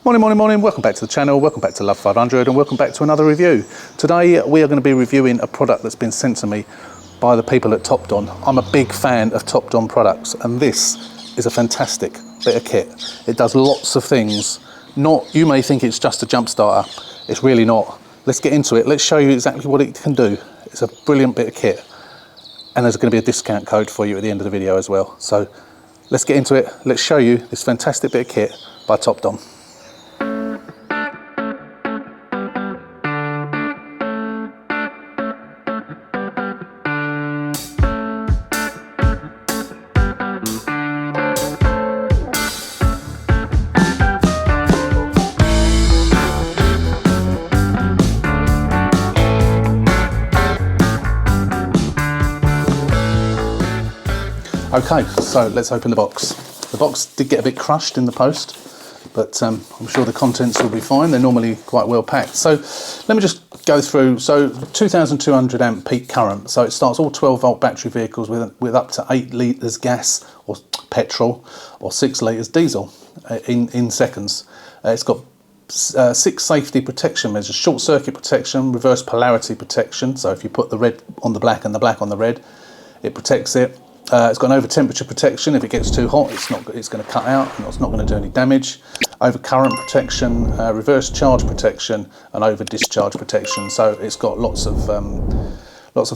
Morning, welcome back to the channel, welcome back to Love 500 and welcome back to another review. Today we are going to be reviewing a product that's been sent to me by the people at Topdon. I'm a big fan of Topdon products and this is a fantastic bit of kit. It does lots of things. You may think it's just a jump starter, it's really not. Let's get into it, let's show you exactly what it can do. It's a brilliant bit of kit and there's going to be a discount code for you at the end of the video as well. So let's get into it, let's show you this fantastic bit of kit by Topdon. Okay, so let's open the box. The box did get a bit crushed in the post, but I'm sure the contents will be fine. They're normally quite well packed. So let me just go through. So 2200 amp peak current. So it starts all 12 volt battery vehicles with up to 8 litres gas or petrol or 6 litres diesel in seconds. It's got 6 safety protection measures: short circuit protection, reverse polarity protection. So if you put the red on the black and the black on the red, it protects it. It's got an over temperature protection. If it gets too hot, it's going to cut out and it's not going to do any damage. Over current protection, reverse charge protection, and over discharge protection. So it's got lots of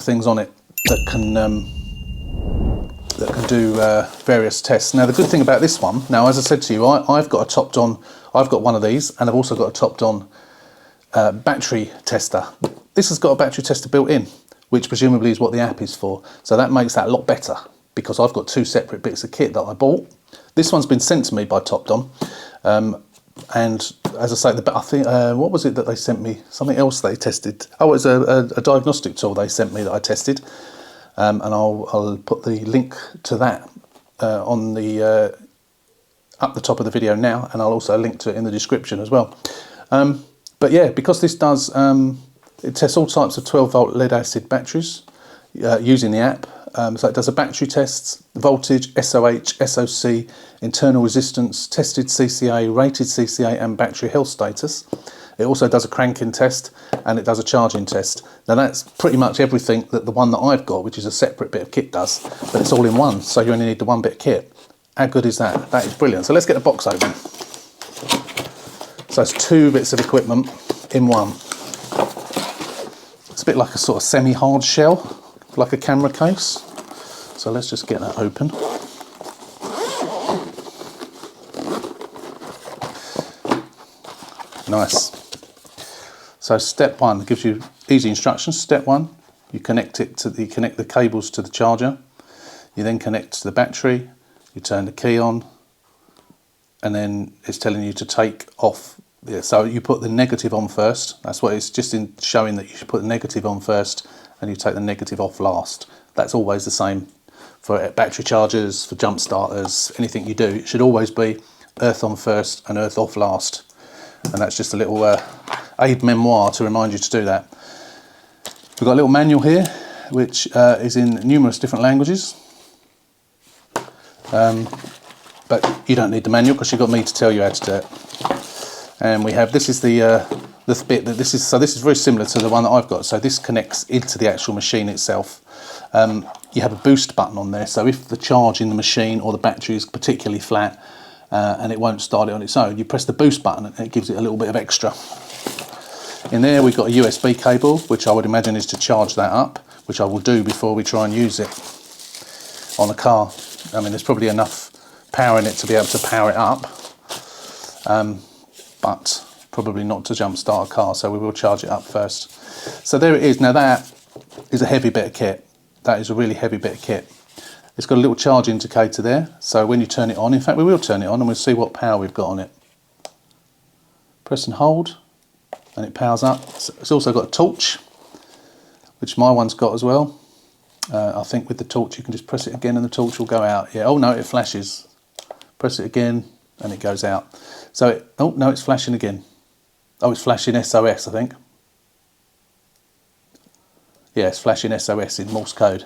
things on it that can do various tests. Now the good thing about this one, now as I said to you, I've got a Topdon. I've got one of these, and I've also got a Topdon battery tester. This has got a battery tester built in, which presumably is what the app is for. So that makes that a lot better, because I've got 2 separate bits of kit that I bought. This one's been sent to me by Topdon. And as I say, I think, what was it that they sent me? Something else they tested. Oh, it was a diagnostic tool they sent me that I tested. And I'll put the link to that on the up the top of the video now, and I'll also link to it in the description as well. But yeah, because this does, it tests all types of 12 volt lead acid batteries using the app. So it does a battery tests, voltage, SOH, SOC, internal resistance, tested CCA, rated CCA and battery health status. It also does a cranking test and it does a charging test. Now that's pretty much everything that the one that I've got, which is a separate bit of kit, does, but it's all in one, so you only need the one bit of kit. How good is that? That is brilliant. So let's get the box open. So it's 2 bits of equipment in one. It's a bit like a sort of semi-hard shell, like a camera case. So let's just get that open. Nice. So step 1 gives you easy instructions. Step 1, you connect the cables to the charger. You then connect to the battery. You turn the key on, and then it's telling you to take off. Yeah, so you put the negative on first. That's what it's just in showing, that you should put the negative on first and you take the negative off last. That's always the same for battery chargers, for jump starters, anything you do. It should always be earth on first and earth off last. And that's just a little aid memoir to remind you to do that. We've got a little manual here, which is in numerous different languages. But you don't need the manual because you've got me to tell you how to do it. And we have, this is the bit that this is very similar to the one that I've got. So this connects into the actual machine itself. You have a boost button on there, so if the charge in the machine or the battery is particularly flat and it won't start it on its own, you press the boost button and it gives it a little bit of extra. In there we've got a USB cable, which I would imagine is to charge that up, which I will do before we try and use it on a car. I mean, there's probably enough power in it to be able to power it up, but probably not to jump start a car, so we will charge it up first. So there it is. Now that is a heavy bit of kit. That is a really heavy bit of kit. It's got a little charge indicator there, so when you turn it on, in fact we will turn it on and we'll see what power we've got on it. Press and hold and it powers up. It's also got a torch, which my one's got as well. I think with the torch you can just press it again and the torch will go out. Yeah, oh no, it flashes. Press it again and it goes out. So, oh no, it's flashing again. Oh, it's flashing SOS, I think. Yeah, it's flashing SOS in Morse code.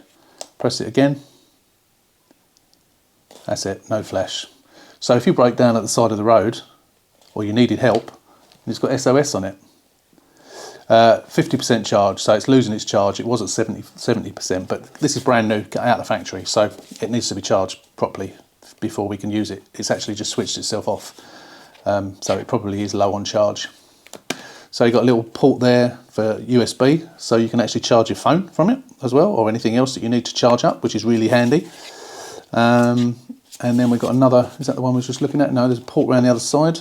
Press it again. That's it, no flash. So if you break down at the side of the road, or you needed help, and it's got SOS on it. 50% charge, so it's losing its charge. It was at 70%, but this is brand new, out of the factory, so it needs to be charged properly before we can use it. It's actually just switched itself off, so it probably is low on charge. So you've got a little port there for USB, so you can actually charge your phone from it as well, or anything else that you need to charge up, which is really handy. And then we've got another, is that the one we were just looking at? No, there's a port around the other side,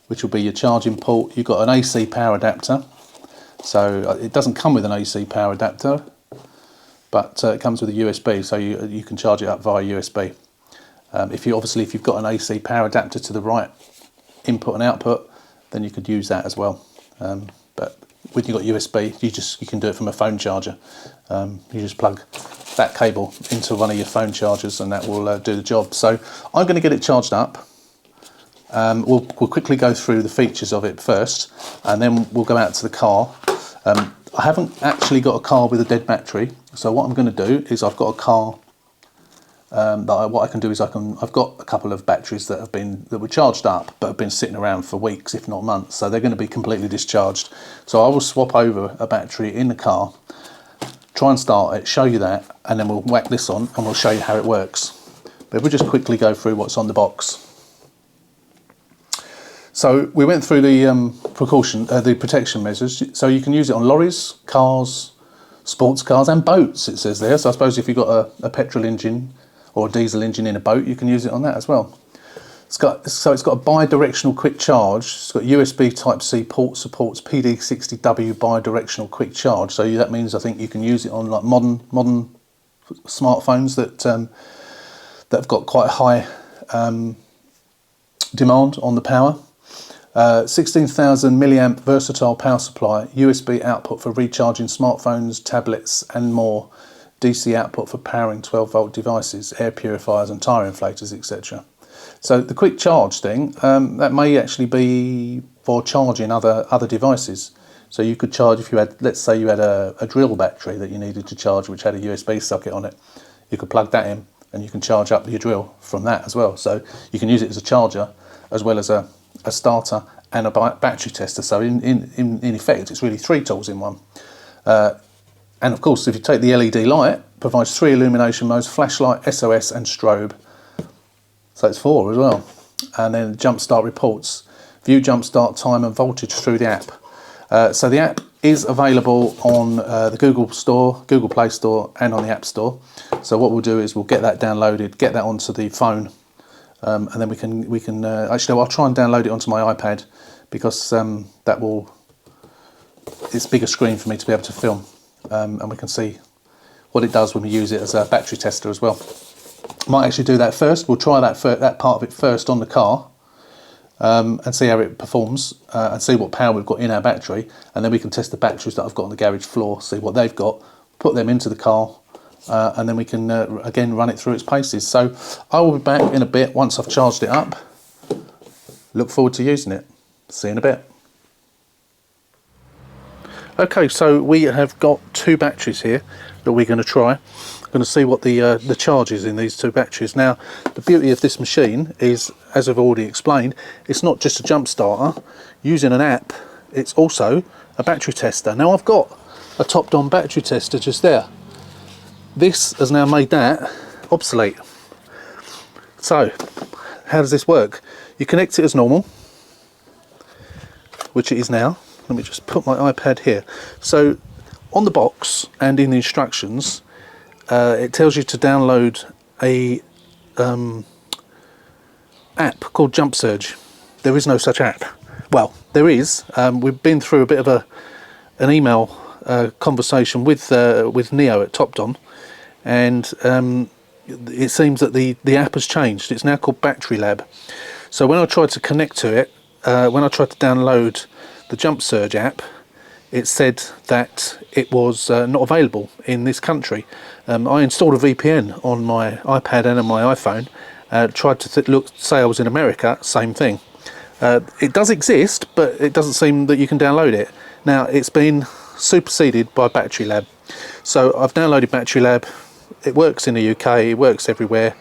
which will be your charging port. You've got an AC power adapter. So it doesn't come with an AC power adapter, but it comes with a USB, so you can charge it up via USB. If you've got an AC power adapter to the right input and output, then you could use that as well. But when you've got USB, you can do it from a phone charger. You just plug that cable into one of your phone chargers, and that will do the job. So I'm going to get it charged up. We'll quickly go through the features of it first, and then we'll go out to the car. I haven't actually got a car with a dead battery, so what I'm going to do is I've got a car. What I can do is I've got a couple of batteries that were charged up but have been sitting around for weeks, if not months, so they're going to be completely discharged. So I will swap over a battery in the car, try and start it, show you that, and then we'll whack this on and we'll show you how it works. But we'll just quickly go through what's on the box. So we went through the protection measures. So you can use it on lorries, cars, sports cars and boats, it says there. So I suppose if you've got a petrol engine or a diesel engine in a boat, you can use it on that as well. It's got a bi-directional quick charge. It's got USB Type-C port, supports PD60W bi-directional quick charge. So that means I think you can use it on like modern smartphones that have got quite a high demand on the power. 16,000 milliamp versatile power supply, USB output for recharging smartphones, tablets and more, DC output for powering 12 volt devices, air purifiers and tyre inflators, etc. So the quick charge thing, that may actually be for charging other devices. So you could charge if you had, let's say you had a drill battery that you needed to charge which had a USB socket on it, you could plug that in and you can charge up your drill from that as well. So you can use it as a charger as well as a starter and a battery tester. So in effect it's really 3 tools in one. And of course if you take the LED light, it provides 3 illumination modes: flashlight, SOS and strobe. So it's 4 as well. And then jump start reports, view jump start time and voltage through the app. So the app is available on the Google Store, Google Play Store and on the App Store. So what we'll do is we'll get that downloaded, get that onto the phone, and then we can actually I'll try and download it onto my iPad, because it's bigger screen for me to be able to film, and we can see what it does when we use it as a battery tester as well. Might actually do that first. We'll try that part of it first on the car, and see how it performs, and see what power we've got in our battery, and then we can test the batteries that I've got on the garage floor, see what they've got, put them into the car, and then we can again run it through its paces. So I will be back in a bit once I've charged it up. Look forward to using it. See you in a bit. Okay, so we have got 2 batteries here that we're going to try. I'm going to see what the charge is in these 2 batteries. Now, the beauty of this machine is, as I've already explained, it's not just a jump starter. Using an app, it's also a battery tester. Now, I've got a Topdon battery tester just there. This has now made that obsolete. So, how does this work? You connect it as normal, which it is now. Let me just put my iPad here. So on the box and in the instructions, it tells you to download a app called Jump Surge. There is no such app. Well, there is. We've been through a bit of an email conversation with Neo at Topdon, and it seems that the app has changed. It's now called Battery Lab. So when I tried to connect to it, when I tried to download the Jump Surge app, it said that it was not available in this country. I installed a VPN on my iPad and on my iPhone, tried to say I was in America, same thing. It does exist, but it doesn't seem that you can download it. Now, it's been superseded by Battery Lab. So I've downloaded Battery Lab. It works in the UK, it works everywhere.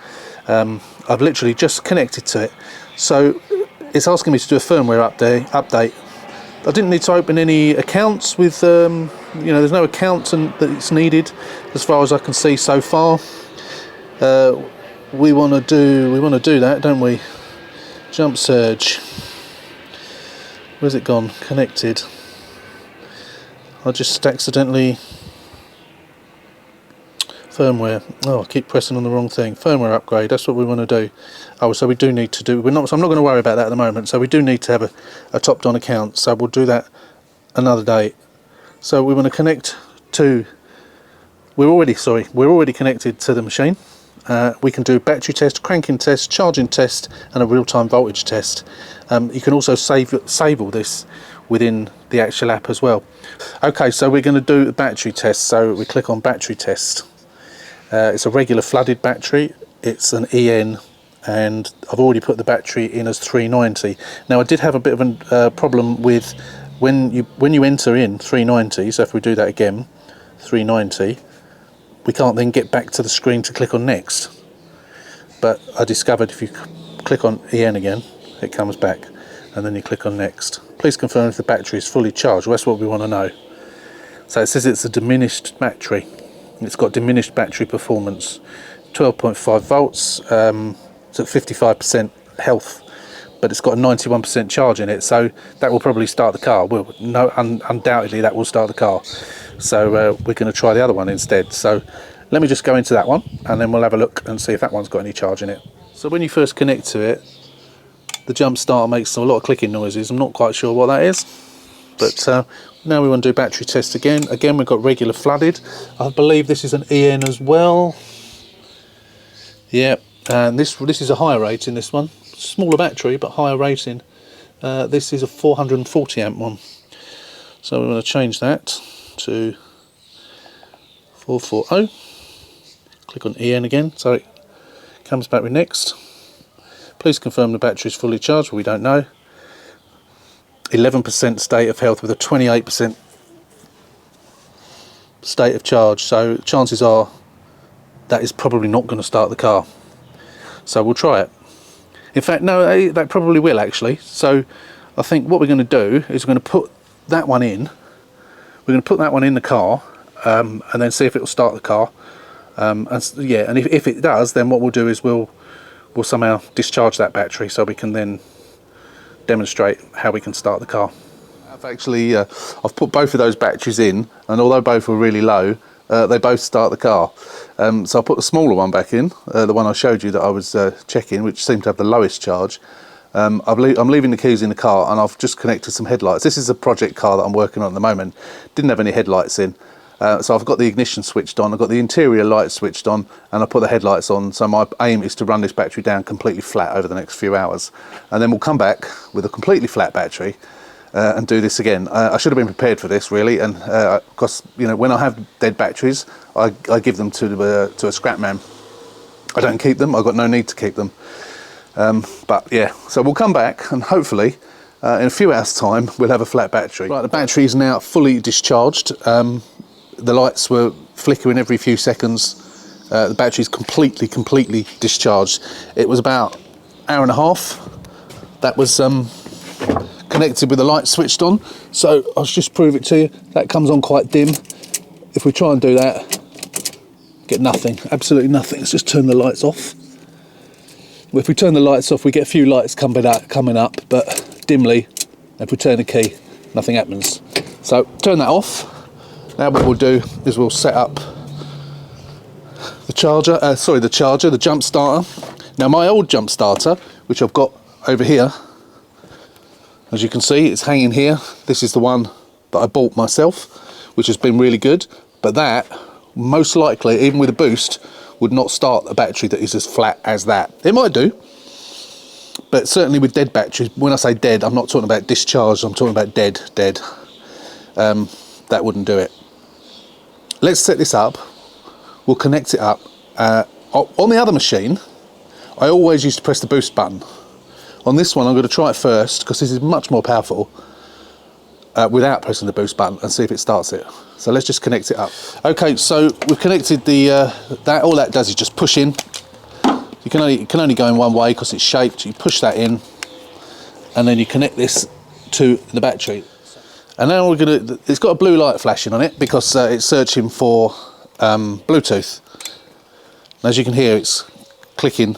I've literally just connected to it. So it's asking me to do a firmware update. I didn't need to open any accounts with, you know, there's no account that it's needed as far as I can see so far. We want to do that, don't we? Jump surge. Where's it gone? Connected. I just accidentally firmware. Oh, I keep pressing on the wrong thing. Firmware upgrade. That's what we want to do. Oh, so we do need to do. So I'm not going to worry about that at the moment. So we do need to have a Topdon account. So we'll do that another day. So we want to connect to. We're already connected to the machine. We can do battery test, cranking test, charging test, and a real-time voltage test. You can also save all this within the actual app as well. Okay, so we're going to do a battery test. So we click on battery test. It's a regular flooded battery. It's an EN, and I've already put the battery in as 390. Now I did have a bit of a problem with when you enter in 390. So if we do that again, 390, we can't then get back to the screen to click on next. But I discovered if you click on EN again, it comes back, and then you click on next. Please confirm if the battery is fully charged. Well, that's what we want to know. So it says it's a diminished battery. It's got diminished battery performance, 12.5 volts, it's at 55% health, but it's got a 91% charge in it, so that will probably start the car. Well, no, undoubtedly that will start the car. So we're going to try the other one instead. So let me just go into that one, and then we'll have a look and see if that one's got any charge in it. So when you first connect to it, the jump starter makes a lot of clicking noises. I'm not quite sure what that is, but now we want to do battery test again. Again, we've got regular flooded. I believe this is an EN as well. Yeah, and this is a higher rating, this one. Smaller battery, but higher rating. This is a 440 amp one. So we're going to change that to 440. Click on EN again, so it comes back with next. Please confirm the battery is fully charged. Well, we don't know. 11% state of health with a 28% state of charge, so chances are that is probably not going to start the car. So we'll try it. In fact, no, that probably will actually. So I think what we're going to do is we're going to put that one in. We're going to put that one in the car, and then see if it will start the car. And if it does, then what we'll do is we'll somehow discharge that battery so we can then demonstrate how we can start the car. I've put both of those batteries in, and although both were really low, they both start the car. So I'll put the smaller one back in, the one I showed you that I was checking, which seemed to have the lowest charge. I'm leaving the keys in the car, and I've just connected some headlights. This is a project car that I'm working on at the moment. Didn't have any headlights in. So I've got the ignition switched on, I've got the interior lights switched on, and I put the headlights on. So my aim is to run this battery down completely flat over the next few hours, and then we'll come back with a completely flat battery and do this again. I should have been prepared for this really, and because you know, when I have dead batteries, I give them to a scrap man. I don't keep them. I've got no need to keep them. But yeah, so we'll come back, and hopefully in a few hours time we'll have a flat battery. Right, the battery is now fully discharged. The lights were flickering every few seconds. The battery's completely discharged. It was about an hour and a half that was connected with the light switched on. So I'll just prove it to you. That comes on quite dim. If we try and do that, get nothing, absolutely nothing. Let's just turn the lights off. If we turn the lights off, we get a few lights coming up, but dimly. If we turn the key, nothing happens. So turn that off. Now what we'll do is we'll set up the charger, the jump starter. Now my old jump starter, which I've got over here, as you can see, it's hanging here. This is the one that I bought myself, which has been really good, but that, most likely, even with a boost, would not start a battery that is as flat as that. It might do, but certainly with dead batteries, when I say dead, I'm not talking about discharged, I'm talking about dead. That wouldn't do it. Let's set this up. We'll connect it up. On the other machine, I always used to press the boost button. On this one, I'm going to try it first, because this is much more powerful, without pressing the boost button, and see if it starts it. So let's just connect it up. Okay, so we've connected the, all that does is just push in. It can only go in one way because it's shaped. You push that in, and then you connect this to the battery. And now we're going to, it's got a blue light flashing on it because it's searching for Bluetooth. And as you can hear, it's clicking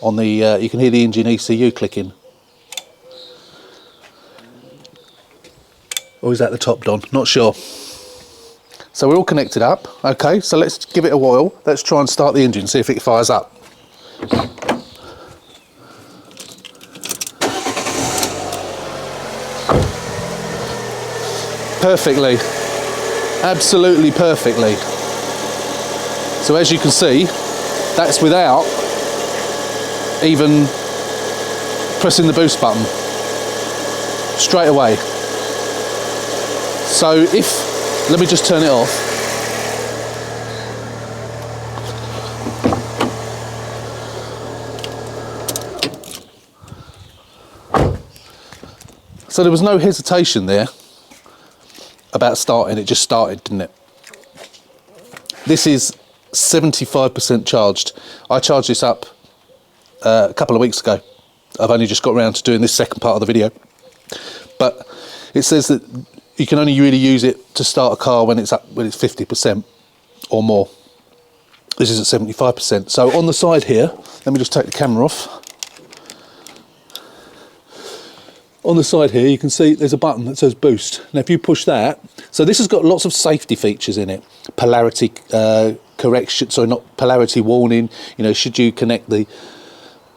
on the, you can hear the engine ECU clicking. Or is that the Topdon? Not sure. So we're all connected up. Okay, so let's give it a whirl. Let's try and start the engine, see if it fires up. Perfectly, absolutely perfectly. So as you can see, that's without even pressing the boost button, straight away. So if, let me just turn it off. So there was no hesitation there about starting, it just started, didn't it? This is 75% charged. I charged this up a couple of weeks ago. I've only just got around to doing this second part of the video. But it says that you can only really use it to start a car when it's 50% or more. This is at 75%. So on the side here, let me just take the camera off. On the side here, you can see there's a button that says boost. Now if you push that, so this has got lots of safety features in it. Polarity correction, sorry, not polarity warning. You know, should you connect the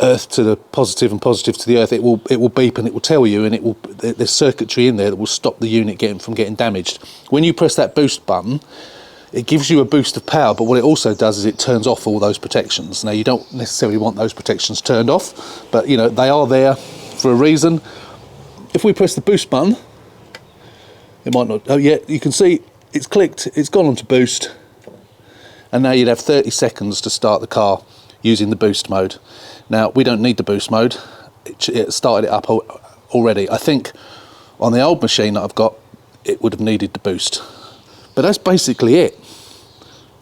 earth to the positive and positive to the earth, it will beep and it will tell you, and there's circuitry in there that will stop the unit from getting damaged. When you press that boost button, it gives you a boost of power, but what it also does is it turns off all those protections. Now you don't necessarily want those protections turned off, but you know, they are there for a reason. If we press the boost button, it might not, oh yeah, you can see it's clicked, it's gone on to boost, and now you'd have 30 seconds to start the car using the boost mode. Now we don't need the boost mode, it started it up already. I think on the old machine that I've got, it would have needed the boost. But that's basically it.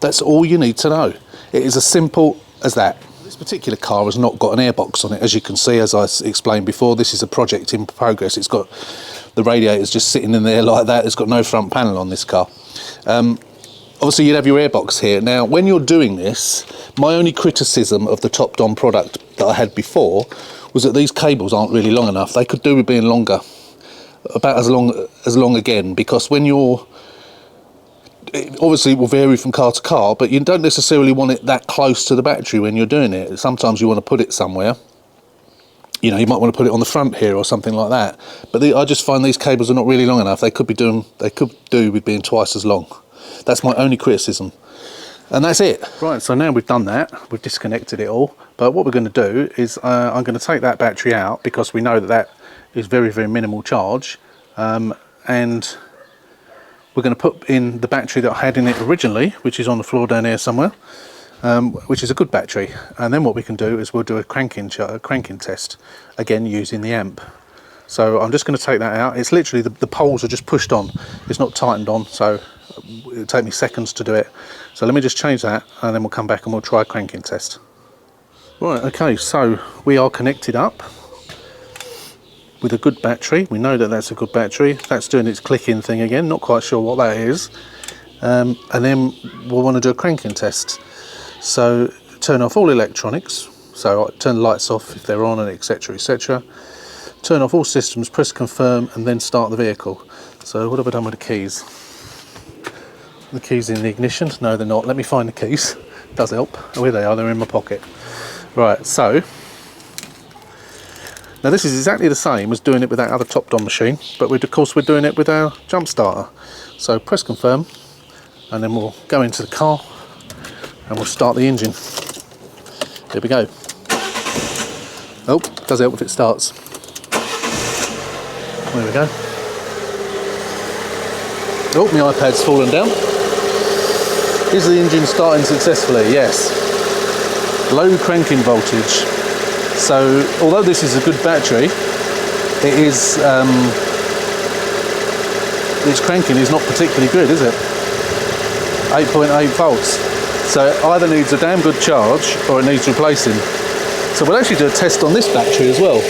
That's all you need to know. It is as simple as that. This particular car has not got an airbox on it, as you can see, as I explained before. This is a project in progress. It's got the radiators just sitting in there like that. It's got no front panel on this car. Obviously you'd have your airbox here. Now when you're doing this, my only criticism of the Topdon product that I had before was that these cables aren't really long enough. They could do with being longer, about as long again, because when you're, it obviously will vary from car to car, but you don't necessarily want it that close to the battery when you're doing it. Sometimes you want to put it somewhere. You know, you might want to put it on the front here or something like that. But I just find these cables are not really long enough. They could do with being twice as long. That's my only criticism. And that's it. Right, so now we've done that, we've disconnected it all. But what we're going to do is I'm going to take that battery out, because we know that is very, very minimal charge. And we're going to put in the battery that I had in it originally, which is on the floor down here somewhere, which is a good battery. And then what we can do is we'll do a cranking test, again using the amp. So I'm just going to take that out. It's literally, the poles are just pushed on. It's not tightened on, so it'll take me seconds to do it. So let me just change that, and then we'll come back and we'll try a cranking test. Right, okay, so we are connected up with a good battery. We know that that's a good battery. That's doing its clicking thing again, not quite sure what that is. And then we'll want to do a cranking test. So turn off all electronics, so turn the lights off if they're on, and etc, etc. Turn off all systems, press confirm, and then start the vehicle. So what have I done with the keys? The keys in the ignition? No, they're not. Let me find the keys. Does help. Oh, here they are, they're in my pocket. Right, so now this is exactly the same as doing it with that other Topdon machine, but of course we're doing it with our jump starter. So press confirm, and then we'll go into the car and we'll start the engine. There we go. Oh, does help if it starts. There we go. Oh, my iPad's fallen down. Is the engine starting successfully? Yes. Low cranking voltage. So, although this is a good battery, it is, its cranking is not particularly good, is it? 8.8 volts. So it either needs a damn good charge or it needs replacing. So we'll actually do a test on this battery as well.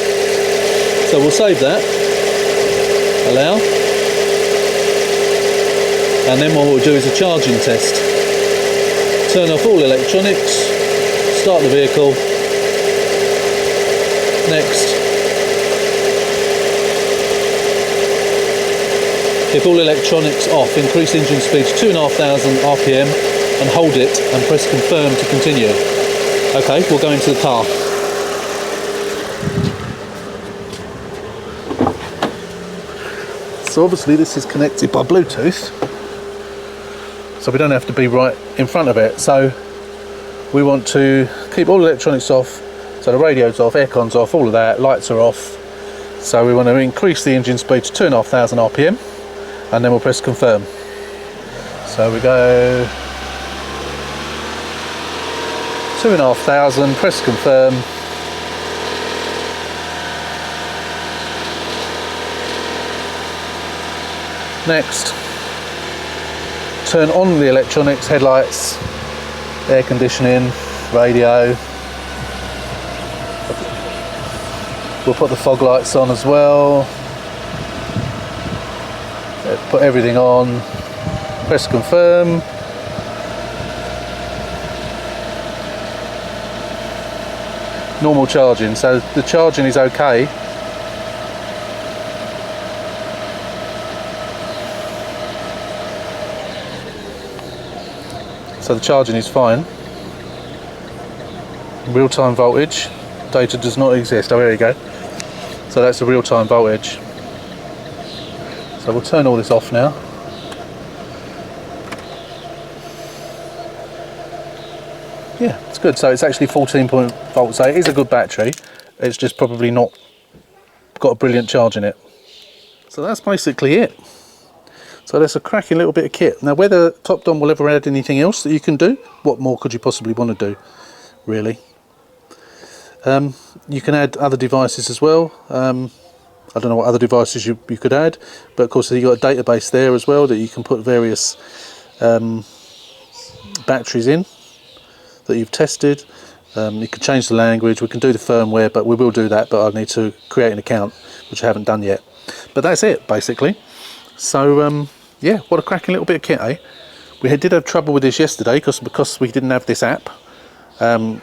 So we'll save that, allow, and then what we'll do is a charging test. Turn off all electronics, start the vehicle, next. Keep all electronics off, increase engine speed to 2,500 RPM and hold it and press confirm to continue. Okay, we'll go into the car. So obviously this is connected by Bluetooth, so we don't have to be right in front of it. So we want to keep all electronics off, so the radio's off, aircon's off, all of that, lights are off. So we want to increase the engine speed to 2,500 RPM and then we'll press confirm. So we go 2,500, press confirm. Next, turn on the electronics, headlights, air conditioning, radio. We'll put the fog lights on as well. Put everything on, press confirm. Normal charging, so the charging is okay. So the charging is fine. Real-time voltage, data does not exist. Oh, there you go. So that's the real-time voltage. So we'll turn all this off now. Yeah, it's good. So it's actually 14 volts. So it is a good battery. It's just probably not got a brilliant charge in it. So that's basically it. So that's a cracking little bit of kit. Now whether Topdon will ever add anything else that you can do, what more could you possibly want to do, really? You can add other devices as well. I don't know what other devices you could add, but of course you've got a database there as well that you can put various batteries in that you've tested. You can change the language, we can do the firmware, but we will do that, but I need to create an account, which I haven't done yet. But that's it, basically. So yeah, what a cracking little bit of kit, eh? We did have trouble with this yesterday because we didn't have this app,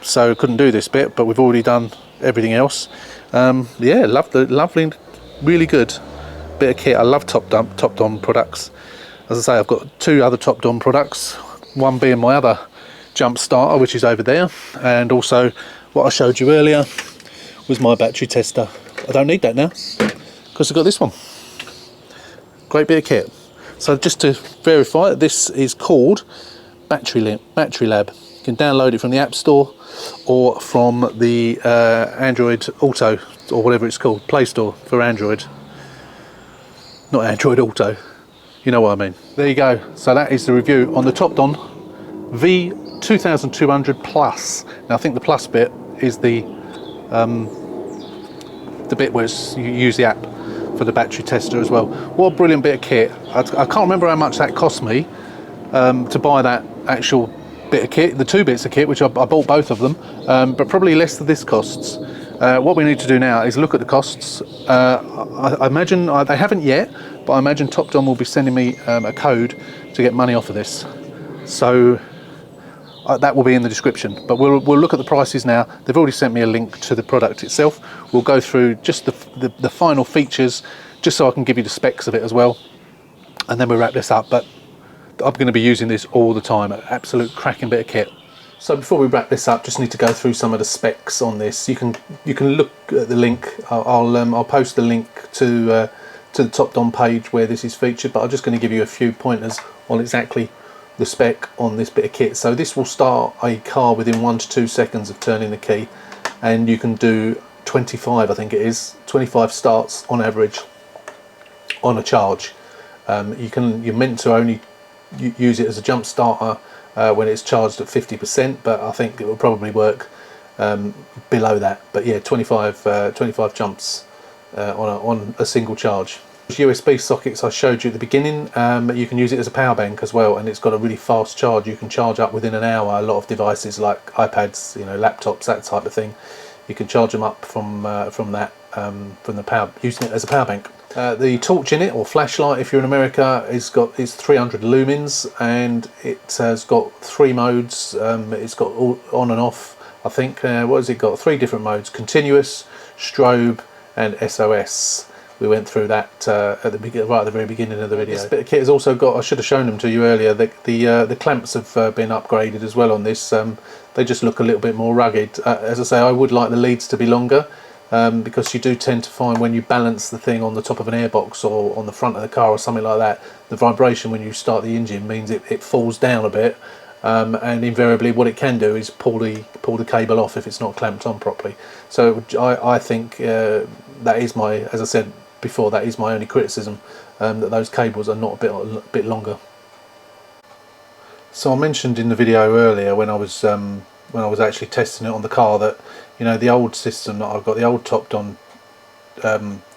so couldn't do this bit, but we've already done everything else. Yeah, lovely, really good bit of kit. I love Topdon products. As I say, I've got two other Topdon products, one being my other jump starter, which is over there, and also what I showed you earlier was my battery tester. I don't need that now because I've got this one. Great bit of kit. So just to verify, this is called Battery Lab. You can download it from the App Store or from the Android Auto, or whatever it's called, Play Store for Android. Not Android Auto, you know what I mean. There you go. So that is the review on the Topdon V2200 Plus. Now I think the Plus bit is the bit where you use the app for the battery tester as well. What a brilliant bit of kit. I can't remember how much that cost me to buy that actual bit of kit, the two bits of kit, which I bought both of them, but probably less than this costs. What we need to do now is look at the costs. I imagine, they haven't yet, but I imagine Topdon will be sending me a code to get money off of this. So that will be in the description, but we'll look at the prices now. They've already sent me a link to the product itself. We'll go through just the final features, just so I can give you the specs of it as well, and then we'll wrap this up. But I'm going to be using this all the time. An absolute cracking bit of kit. So before we wrap this up, just need to go through some of the specs on this. You can look at the link. I'll post the link to the Topdon page where this is featured, but I'm just going to give you a few pointers on exactly the spec on this bit of kit. So this will start a car within 1 to 2 seconds of turning the key, and you can do 25, I think it is, 25 starts on average on a charge. You're meant to only use it as a jump starter when it's charged at 50%, but I think it will probably work below that. But yeah, 25 jumps on a single charge. USB sockets I showed you at the beginning, you can use it as a power bank as well, and it's got a really fast charge. You can charge up within an hour. A lot of devices like iPads, laptops, that type of thing, you can charge them up from that. from the power, using it as a power bank. The torch in it, or flashlight if you're in America, is 300 lumens, and it has got 3 modes. It's got all on and off, I think. What has it got? 3 different modes: continuous, strobe, and SOS. We went through that right at the very beginning of the video. This bit of kit has also got, I should have shown them to you earlier, the clamps have been upgraded as well on this. They just look a little bit more rugged. As I say, I would like the leads to be longer, because you do tend to find when you balance the thing on the top of an airbox or on the front of the car or something like that, the vibration when you start the engine means it falls down a bit, and invariably what it can do is pull the cable off if it's not clamped on properly. So I think that is my, as I said before, that is my only criticism, that those cables are not a bit longer. So I mentioned in the video earlier when I was actually testing it on the car that, you know, the old system that I've got, the old Topdon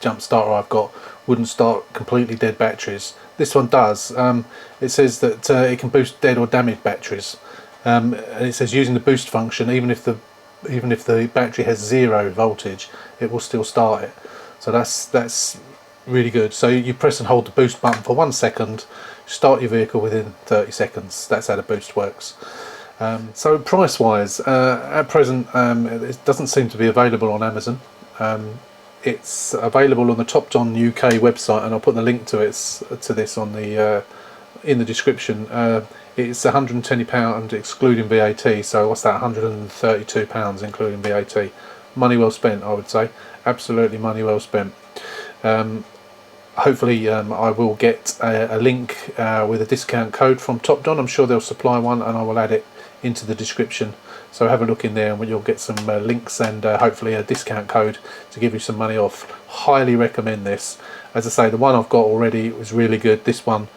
jump starter I've got, wouldn't start completely dead batteries. This one does. It says that it can boost dead or damaged batteries, and it says using the boost function, even if the battery has 0 voltage, it will still start it. So that's really good. So you press and hold the boost button for 1 second, start your vehicle within 30 seconds. That's how the boost works. So price wise, at present it doesn't seem to be available on Amazon. It's available on the Topdon UK website, and I'll put the link to this on the in the description. It's £120 excluding VAT, so what's that, £132 including VAT. Money well spent, I would say. Absolutely money well spent. Hopefully I will get a link with a discount code from Topdon. I'm sure they'll supply one, and I will add it into the description, so have a look in there and you'll get some links and hopefully a discount code to give you some money off. Highly recommend this. As I say, the one I've got already was really good. This one,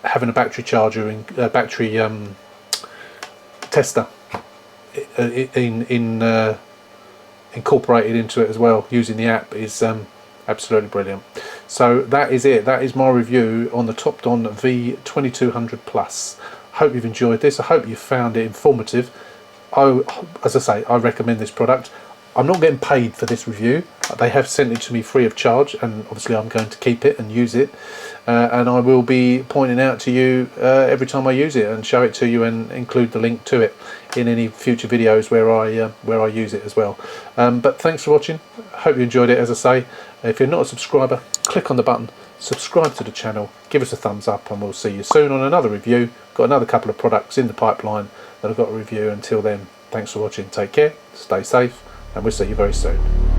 having a battery charger and battery tester incorporated into it as well using the app is absolutely brilliant. So that is it. That is my review on the Topdon V2200 Plus. Hope you've enjoyed this. I hope you found it informative. As I say, I recommend this product. I'm not getting paid for this review. They have sent it to me free of charge, and obviously I'm going to keep it and use it, and I will be pointing out to you every time I use it and show it to you and include the link to it in any future videos where I use it as well. But thanks for watching. Hope you enjoyed it. As I say, if you're not a subscriber, click on the button, subscribe to the channel, give us a thumbs up, and we'll see you soon on another review. Got another couple of products in the pipeline that I've got to review. Until then, thanks for watching. Take care, stay safe, and we'll see you very soon.